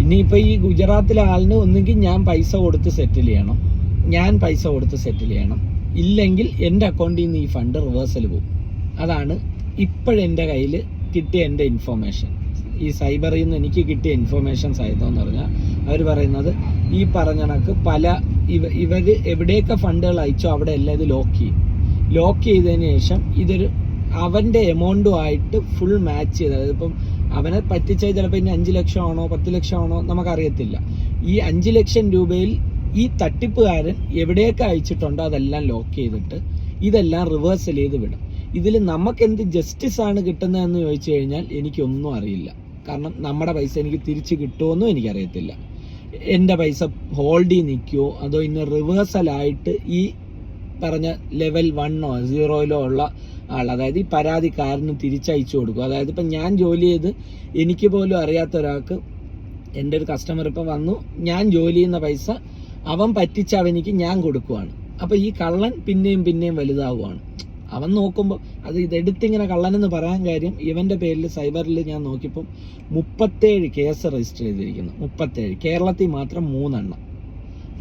ഇനിയിപ്പോൾ ഈ ഗുജറാത്തിലെ ആളിന് ഒന്നുകിൽ ഞാൻ പൈസ കൊടുത്ത് സെറ്റിൽ ചെയ്യണം, ഇല്ലെങ്കിൽ എൻ്റെ അക്കൗണ്ടിൽ നിന്ന് ഈ ഫണ്ട് റിവേഴ്സൽ പോകും. അതാണ് ഇപ്പോഴെൻ്റെ കയ്യിൽ കിട്ടിയ എൻ്റെ ഇൻഫോർമേഷൻ. ഈ സൈബറിൽ നിന്ന് എനിക്ക് കിട്ടിയ ഇൻഫോർമേഷൻസ് ആയതെന്ന് പറഞ്ഞാൽ അവർ പറയുന്നത് ഈ പറഞ്ഞ കണക്ക് ഇവർ എവിടെയൊക്കെ ഫണ്ടുകൾ അയച്ചോ അവിടെ എല്ലാം ഇത് ലോക്ക് ചെയ്തതിന് ശേഷം ഇതൊരു അവൻ്റെ എമൗണ്ടുമായിട്ട് ഫുൾ മാച്ച് ചെയ്ത്, അതായത് ഇപ്പം അവനെ പറ്റിച്ചാൽ ചിലപ്പോൾ ഇനി 5 ലക്ഷമാണോ 10 ലക്ഷമാണോ നമുക്കറിയത്തില്ല. ഈ 5 ലക്ഷം രൂപയിൽ ഈ തട്ടിപ്പുകാരൻ എവിടെയൊക്കെ അയച്ചിട്ടുണ്ടോ അതെല്ലാം ലോക്ക് ചെയ്തിട്ട് ഇതെല്ലാം റിവേഴ്സൽ ചെയ്ത് വിടും. ഇതിൽ നമുക്ക് എന്ത് ജസ്റ്റിസ് ആണ് കിട്ടുന്നതെന്ന് ചോദിച്ചു കഴിഞ്ഞാൽ എനിക്കൊന്നും അറിയില്ല. കാരണം നമ്മുടെ പൈസ എനിക്ക് തിരിച്ച് കിട്ടുമോന്നും എനിക്കറിയത്തില്ല. എൻ്റെ പൈസ ഹോൾഡിൽ നിൽക്കുമോ അതോ ഇന്ന് റിവേഴ്സലായിട്ട് ഈ പറഞ്ഞ ലെവൽ 1 or 0 ഉള്ള ആൾ, അതായത് ഈ പരാതിക്കാരന് തിരിച്ചയച്ചു കൊടുക്കും. അതായത് ഇപ്പം ഞാൻ ജോലി ചെയ്ത് എനിക്ക് പോലും അറിയാത്ത ഒരാൾക്ക് എൻ്റെ ഒരു കസ്റ്റമർ ഇപ്പം വന്നു, ഞാൻ ജോലി ചെയ്യുന്ന പൈസ അവൻ പറ്റിച്ച അവനിക്ക് ഞാൻ കൊടുക്കുവാണ്. അപ്പം ഈ കള്ളൻ പിന്നെയും വലുതാവുകയാണ്. അവൻ നോക്കുമ്പോൾ അത് ഇതെടുത്തിങ്ങനെ കള്ളനെന്ന് പറയാൻ കാര്യം ഇവൻ്റെ പേരിൽ സൈബറിൽ ഞാൻ നോക്കിയപ്പോൾ 37 കേസ് രജിസ്റ്റർ ചെയ്തിരിക്കുന്നു. 37 കേരളത്തിൽ മാത്രം 3 എണ്ണം,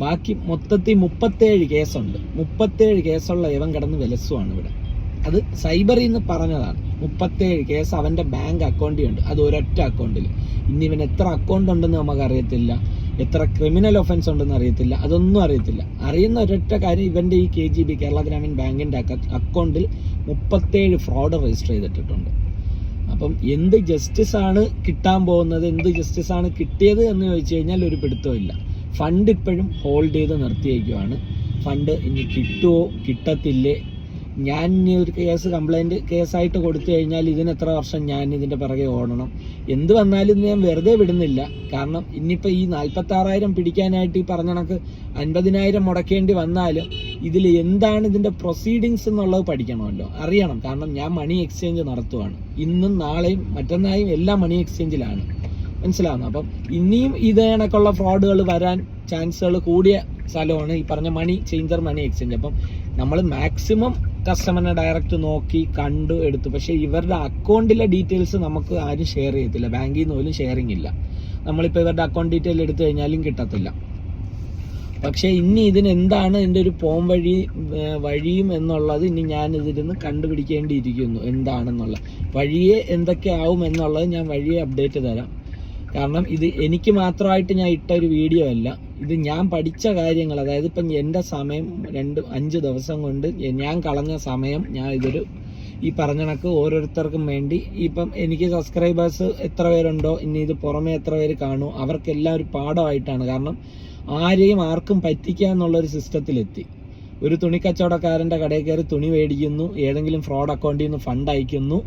ബാക്കി മൊത്തത്തിൽ 37 കേസുണ്ട്. 37 കേസുള്ള ഇവൻ കിടന്ന് വിലസുവാണ് ഇവിടെ. അത് സൈബറിൽ നിന്ന് പറഞ്ഞതാണ്. 37 കേസ് അവൻ്റെ ബാങ്ക് അക്കൗണ്ടിൽ ഉണ്ട്, അത് ഒരൊറ്റ അക്കൗണ്ടിൽ. ഇനി ഇവൻ എത്ര അക്കൗണ്ട് ഉണ്ടെന്ന് നമുക്കറിയത്തില്ല, എത്ര ക്രിമിനൽ ഒഫൻസ് ഉണ്ടെന്ന് അറിയത്തില്ല, അതൊന്നും അറിയത്തില്ല. അറിയുന്ന ഒരൊറ്റ കാര്യം ഇവൻ്റെ ഈ KGB കേരള ഗ്രാമീൺ ബാങ്കിൻ്റെ അക്കൗണ്ടിൽ 37 ഫ്രോഡ് രജിസ്റ്റർ ചെയ്തിട്ടുണ്ട്. അപ്പം എന്ത് ജസ്റ്റിസ് ആണ് കിട്ടാൻ പോകുന്നത്, എന്ത് ജസ്റ്റിസ് ആണ് കിട്ടിയത് എന്ന് ചോദിച്ചു കഴിഞ്ഞാൽ ഒരു പിടുത്തമില്ല. ഫണ്ട് ഇപ്പോഴും ഹോൾഡ് ചെയ്ത് നിർത്തിയേക്കുവാണ്. ഫണ്ട് ഇനി കിട്ടുമോ കിട്ടത്തില്ലേ, ഞാൻ ഇനി ഒരു കംപ്ലൈൻറ്റ് കേസായിട്ട് കൊടുത്തു കഴിഞ്ഞാൽ ഇതിന് എത്ര വർഷം ഞാൻ ഇതിൻ്റെ പിറകെ ഓടണം, എന്ത് വന്നാലും ഞാൻ വെറുതെ വിടുന്നില്ല. കാരണം ഇനിയിപ്പോൾ ഈ 46,000 പിടിക്കാനായിട്ട് ഈ പറഞ്ഞ കണക്ക് 50,000 മുടക്കേണ്ടി വന്നാലും ഇതിൽ എന്താണ് ഇതിൻ്റെ പ്രൊസീഡിങ്സ് എന്നുള്ളത് പഠിക്കണമല്ലോ, അറിയണം. കാരണം ഞാൻ മണി എക്സ്ചേഞ്ച് നടത്തുവാണ്, ഇന്നും നാളെയും മറ്റന്നായും എല്ലാം മണി എക്സ്ചേഞ്ചിലാണ്, മനസ്സിലാവുന്നു. അപ്പം ഇനിയും ഇതേ കണക്കുള്ള ഫ്രോഡുകൾ വരാൻ ചാൻസുകൾ കൂടിയ സ്ഥലമാണ് ഈ പറഞ്ഞ മണി എക്സ്ചേഞ്ച്. അപ്പം നമ്മൾ മാക്സിമം കസ്റ്റമറിനെ ഡയറക്റ്റ് നോക്കി കണ്ടു എടുത്തു. പക്ഷേ ഇവരുടെ അക്കൗണ്ടിലെ ഡീറ്റെയിൽസ് നമുക്ക് ആരും ഷെയർ ചെയ്യത്തില്ല, ബാങ്കിൽ നിന്ന് പോലും ഷെയറിംഗ് ഇല്ല. നമ്മളിപ്പോൾ ഇവരുടെ അക്കൗണ്ട് ഡീറ്റെയിൽ എടുത്തു കഴിഞ്ഞാലും കിട്ടത്തില്ല. പക്ഷേ ഇനി ഇതിന് എന്താണ് ഇതിൻ്റെ ഒരു പോം വഴിയും എന്നുള്ളത് ഇനി ഞാൻ ഇതിരുന്ന് കണ്ടുപിടിക്കേണ്ടിയിരിക്കുന്നു. എന്താണെന്നുള്ള വഴിയെ എന്തൊക്കെയാവും എന്നുള്ളത് ഞാൻ വഴിയെ അപ്ഡേറ്റ് തരാം. കാരണം ഇത് എനിക്ക് മാത്രമായിട്ട് ഞാൻ ഇട്ട ഒരു വീഡിയോ അല്ല, ഇത് ഞാൻ പഠിച്ച കാര്യങ്ങൾ. അതായത് ഇപ്പം എൻ്റെ സമയം 5 ദിവസം കൊണ്ട് ഞാൻ കളഞ്ഞ സമയം ഞാൻ ഈ പറഞ്ഞ കണക്ക് ഓരോരുത്തർക്കും വേണ്ടി, ഇപ്പം എനിക്ക് സബ്സ്ക്രൈബേഴ്സ് എത്ര പേരുണ്ടോ, ഇനി ഇത് പുറമെ എത്ര പേര് കാണുമോ, അവർക്കെല്ലാം ഒരു പാഠമായിട്ടാണ്. കാരണം ആർക്കും പറ്റിക്കുക എന്നുള്ളൊരു സിസ്റ്റത്തിലെത്തി. ഒരു തുണിക്കച്ചവടക്കാരൻ്റെ കടയിൽ കയറി തുണി മേടിക്കുന്നു, ഏതെങ്കിലും ഫ്രോഡ് അക്കൗണ്ടിൽ നിന്ന് ഫണ്ട് അയക്കുന്നു,